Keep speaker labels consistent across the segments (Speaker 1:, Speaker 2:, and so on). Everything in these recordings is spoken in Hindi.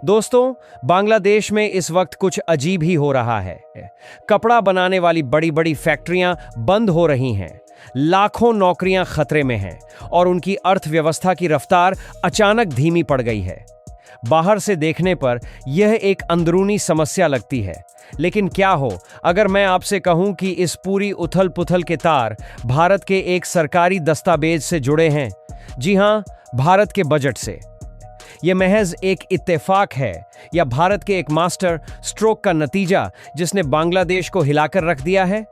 Speaker 1: दोस्तों, बांग्लादेश में इस वक्त कुछ अजीब ही हो रहा है। कपड़ा बनाने वाली बड़ी बड़ी फैक्ट्रियां बंद हो रही हैं, लाखों नौकरियां खतरे में हैं और उनकी अर्थव्यवस्था की रफ्तार अचानक धीमी पड़ गई है। बाहर से देखने पर यह एक अंदरूनी समस्या लगती है, लेकिन क्या हो अगर मैं आपसे कहूं कि इस पूरी उथल-पुथल के तार भारत के एक सरकारी दस्तावेज से जुड़े हैं। जी हां, भारत के बजट से। यह महज एक इत्तेफाक है या भारत के एक मास्टर स्ट्रोक का नतीजा जिसने बांग्लादेश को हिलाकर रख दिया है?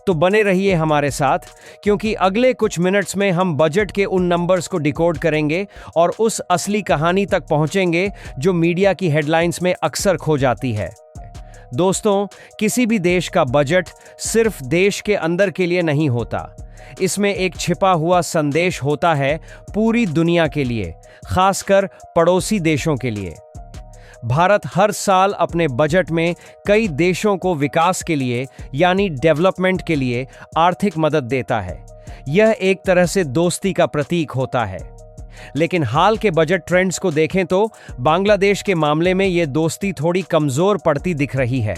Speaker 1: तो बने रहिए हमारे साथ, क्योंकि अगले कुछ मिनट्स में हम बजट के उन नंबर्स को डिकोड करेंगे और उस असली कहानी तक पहुंचेंगे जो मीडिया की हेडलाइंस में अक्सर खो जाती है। दोस्तों, किसी भी देश का बजट सिर्फ देश के अंदर के लिए नहीं होता। इसमें एक छिपा हुआ संदेश होता है पूरी दुनिया के लिए, खासकर पड़ोसी देशों के लिए। भारत हर साल अपने बजट में कई देशों को विकास के लिए यानी डेवलपमेंट के लिए आर्थिक मदद देता है। यह एक तरह से दोस्ती का प्रतीक होता है। लेकिन हाल के बजट ट्रेंड्स को देखें तो बांग्लादेश के मामले में यह दोस्ती थोड़ी कमजोर पड़ती दिख रही है।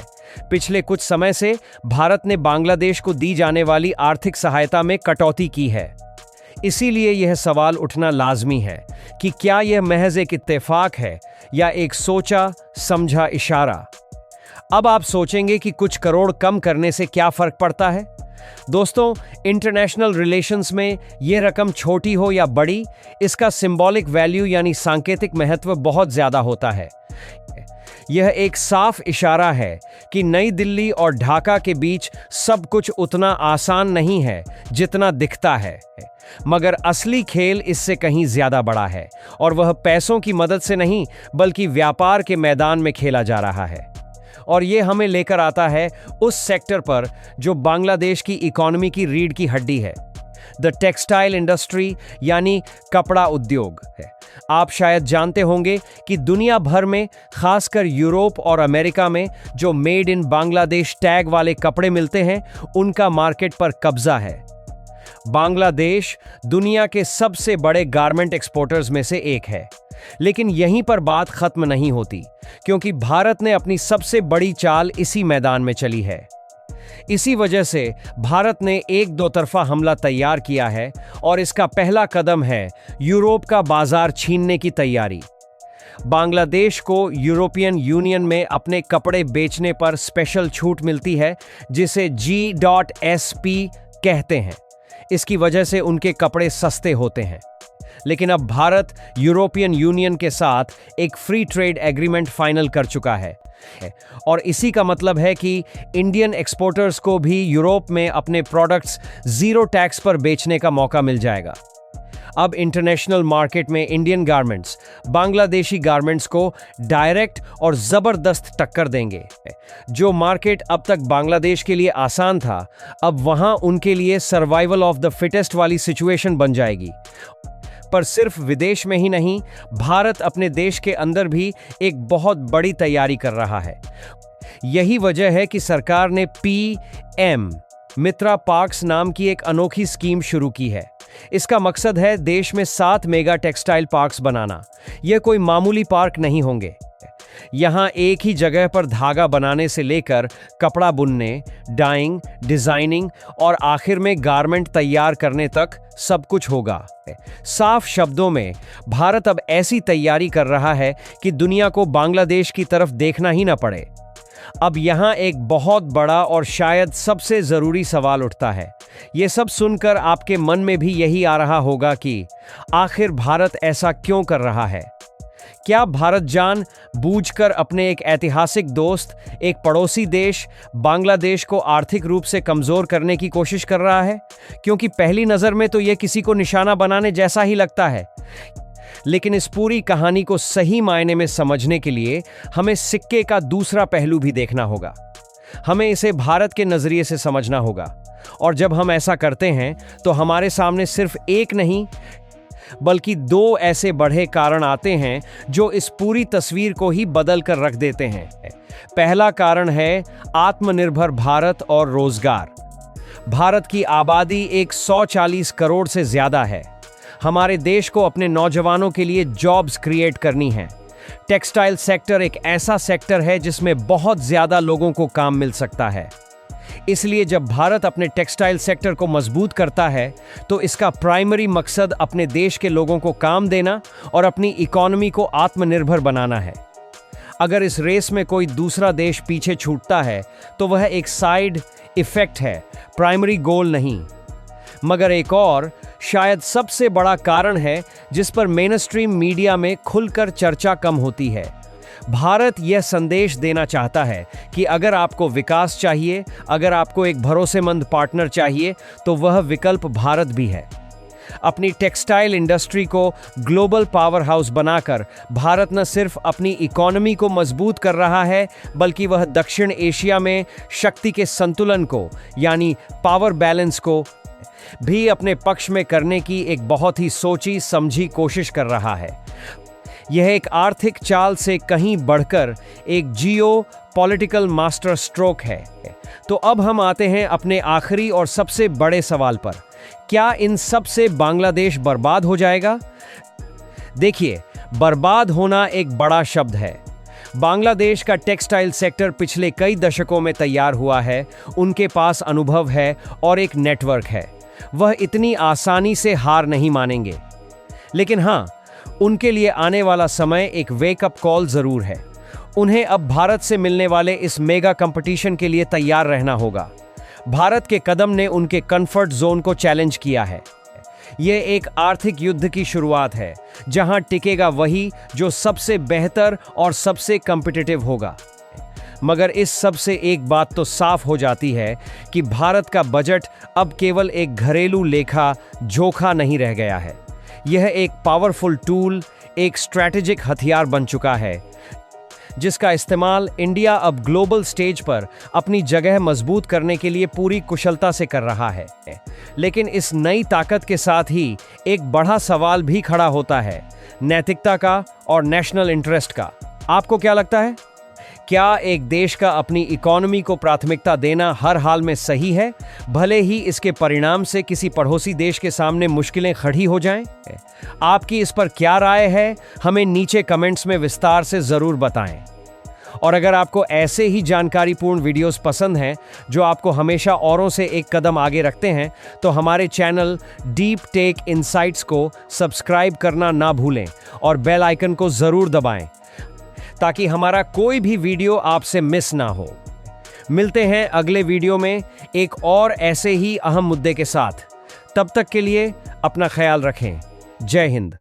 Speaker 1: पिछले कुछ समय से भारत ने बांग्लादेश को दी जाने वाली आर्थिक सहायता में कटौती की है। इसीलिए यह सवाल उठना लाजमी है कि क्या यह महज एक इत्तेफाक है या एक सोचा समझा इशारा। अब आप सोचेंगे कि कुछ करोड़ कम करने से क्या फर्क पड़ता है। दोस्तों, इंटरनेशनल रिलेशंस में यह रकम छोटी हो या बड़ी, इसका सिंबॉलिक वैल्यू यानी सांकेतिक महत्व बहुत ज्यादा होता है। यह एक साफ इशारा है कि नई दिल्ली और ढाका के बीच सब कुछ उतना आसान नहीं है जितना दिखता है, मगर असली खेल इससे कहीं ज्यादा बड़ा है और वह पैसों की मदद से नहीं बल्कि व्यापार के मैदान में खेला जा रहा है। और ये हमें लेकर आता है उस सेक्टर पर जो बांग्लादेश की इकोनॉमी की रीढ़ की हड्डी है, द टेक्सटाइल इंडस्ट्री यानी कपड़ा उद्योग है। आप शायद जानते होंगे कि दुनिया भर में, खासकर यूरोप और अमेरिका में, जो मेड इन बांग्लादेश टैग वाले कपड़े मिलते हैं उनका मार्केट पर कब्जा है। बांग्लादेश दुनिया के सबसे बड़े गारमेंट एक्सपोर्टर्स में से एक है। लेकिन यहीं पर बात खत्म नहीं होती, क्योंकि भारत ने अपनी सबसे बड़ी चाल इसी मैदान में चली है। इसी वजह से भारत ने एक दो तरफा हमला तैयार किया है और इसका पहला कदम है यूरोप का बाजार छीनने की तैयारी। बांग्लादेश को यूरोपियन यूनियन में अपने कपड़े बेचने पर स्पेशल छूट मिलती है, जिसे G.SP कहते हैं। इसकी वजह से उनके कपड़े सस्ते होते हैं। लेकिन अब भारत यूरोपियन यूनियन के साथ एक फ्री ट्रेड एग्रीमेंट फाइनल कर चुका है और इसी का मतलब है कि इंडियन एक्सपोर्टर्स को भी यूरोप में अपने प्रोडक्ट्स जीरो टैक्स पर बेचने का मौका मिल जाएगा। अब इंटरनेशनल मार्केट में इंडियन गारमेंट्स बांग्लादेशी गारमेंट्स को डायरेक्ट और जबरदस्त टक्कर देंगे। जो मार्केट अब तक बांग्लादेश के लिए आसान था, अब वहां उनके लिए सर्वाइवल ऑफ द फिटेस्ट वाली सिचुएशन बन जाएगी। पर सिर्फ विदेश में ही नहीं, भारत अपने देश के अंदर भी एक बहुत बड़ी तैयारी कर रहा है। यही वजह है कि सरकार ने PM मित्रा पार्क्स नाम की एक अनोखी स्कीम शुरू की है। इसका मकसद है देश में 7 मेगा टेक्सटाइल पार्क्स बनाना। यह कोई मामूली पार्क नहीं होंगे। यहां एक ही जगह पर धागा बनाने से लेकर कपड़ा बुनने, डाइंग, डिजाइनिंग और आखिर में गारमेंट तैयार करने तक सब कुछ होगा। साफ शब्दों में, भारत अब ऐसी तैयारी कर रहा है कि दुनिया को बांग्लादेश की तरफ देखना ही ना पड़े। अब यहां एक बहुत बड़ा और शायद सबसे जरूरी सवाल उठता है। यह सब सुनकर आपके मन में भी यही आ रहा होगा कि आखिर भारत ऐसा क्यों कर रहा है? क्या भारत जान बूझकर अपने एक ऐतिहासिक दोस्त, एक पड़ोसी देश बांग्लादेश को आर्थिक रूप से कमजोर करने की कोशिश कर रहा है? क्योंकि पहली नजर में तो यह किसी को निशाना बनाने जैसा ही लगता है। लेकिन इस पूरी कहानी को सही मायने में समझने के लिए हमें सिक्के का दूसरा पहलू भी देखना होगा। हमें इसे भारत के नजरिए से समझना होगा। और जब हम ऐसा करते हैं तो हमारे सामने सिर्फ एक नहीं बल्कि 2 ऐसे बड़े कारण आते हैं जो इस पूरी तस्वीर को ही बदल कर रख देते हैं। पहला कारण है आत्मनिर्भर भारत और रोजगार। भारत की आबादी 140 करोड़ से ज्यादा है। हमारे देश को अपने नौजवानों के लिए जॉब्स क्रिएट करनी है, टेक्सटाइल सेक्टर एक ऐसा सेक्टर है जिसमें बहुत ज्यादा लोगों को काम मिल सकता है। इसलिए जब भारत अपने टेक्सटाइल सेक्टर को मजबूत करता है तो इसका प्राइमरी मकसद अपने देश के लोगों को काम देना और अपनी इकोनॉमी को आत्मनिर्भर बनाना है। अगर इस रेस में कोई दूसरा देश पीछे छूटता है तो वह एक साइड इफेक्ट है, प्राइमरी गोल नहीं। मगर एक और शायद सबसे बड़ा कारण है जिस पर मेनस्ट्रीम मीडिया में खुलकर चर्चा कम होती है। भारत यह संदेश देना चाहता है कि अगर आपको विकास चाहिए, अगर आपको एक भरोसेमंद पार्टनर चाहिए, तो वह विकल्प भारत भी है। अपनी टेक्सटाइल इंडस्ट्री को ग्लोबल पावर हाउस बनाकर भारत न सिर्फ अपनी इकोनॉमी को मजबूत कर रहा है, बल्कि वह दक्षिण एशिया में शक्ति के संतुलन को यानी पावर बैलेंस को भी अपने पक्ष में करने की एक बहुत ही सोची समझी कोशिश कर रहा है। यह एक आर्थिक चाल से कहीं बढ़कर एक जियो पॉलिटिकल मास्टर स्ट्रोक है। तो अब हम आते हैं अपने आखिरी और सबसे बड़े सवाल पर, क्या इन सब से बांग्लादेश बर्बाद हो जाएगा? देखिए, बर्बाद होना एक बड़ा शब्द है। बांग्लादेश का टेक्सटाइल सेक्टर पिछले कई दशकों में तैयार हुआ है, उनके पास अनुभव है और एक नेटवर्क है। वह इतनी आसानी से हार नहीं मानेंगे। लेकिन हाँ, उनके लिए आने वाला समय एक वेकअप कॉल जरूर है। उन्हें अब भारत से मिलने वाले इस मेगा कंपटीशन के लिए तैयार रहना होगा। भारत के कदम ने उनके कंफर्ट जोन को चैलेंज किया है। यह एक आर्थिक युद्ध की शुरुआत है, जहां टिकेगा वही जो सबसे बेहतर और सबसे कॉम्पिटिटिव होगा। मगर इस सब से एक बात तो साफ हो जाती है कि भारत का बजट अब केवल एक घरेलू लेखा जोखा नहीं रह गया है। यह एक पावरफुल टूल, एक स्ट्रैटेजिक हथियार बन चुका है, जिसका इस्तेमाल इंडिया अब ग्लोबल स्टेज पर अपनी जगह मजबूत करने के लिए पूरी कुशलता से कर रहा है। लेकिन इस नई ताकत के साथ ही एक बड़ा सवाल भी खड़ा होता है, नैतिकता का और नेशनल इंटरेस्ट का। आपको क्या लगता है? क्या एक देश का अपनी इकोनॉमी को प्राथमिकता देना हर हाल में सही है, भले ही इसके परिणाम से किसी पड़ोसी देश के सामने मुश्किलें खड़ी हो जाएं? आपकी इस पर क्या राय है, हमें नीचे कमेंट्स में विस्तार से ज़रूर बताएं। और अगर आपको ऐसे ही जानकारीपूर्ण वीडियोस पसंद हैं जो आपको हमेशा औरों से एक कदम आगे रखते हैं, तो हमारे चैनल डीप टेक इनसाइट्स को सब्सक्राइब करना ना भूलें और बेल आइकन को ज़रूर दबाएं ताकि हमारा कोई भी वीडियो आपसे मिस ना हो। मिलते हैं अगले वीडियो में एक और ऐसे ही अहम मुद्दे के साथ। तब तक के लिए अपना ख्याल रखें। जय हिंद।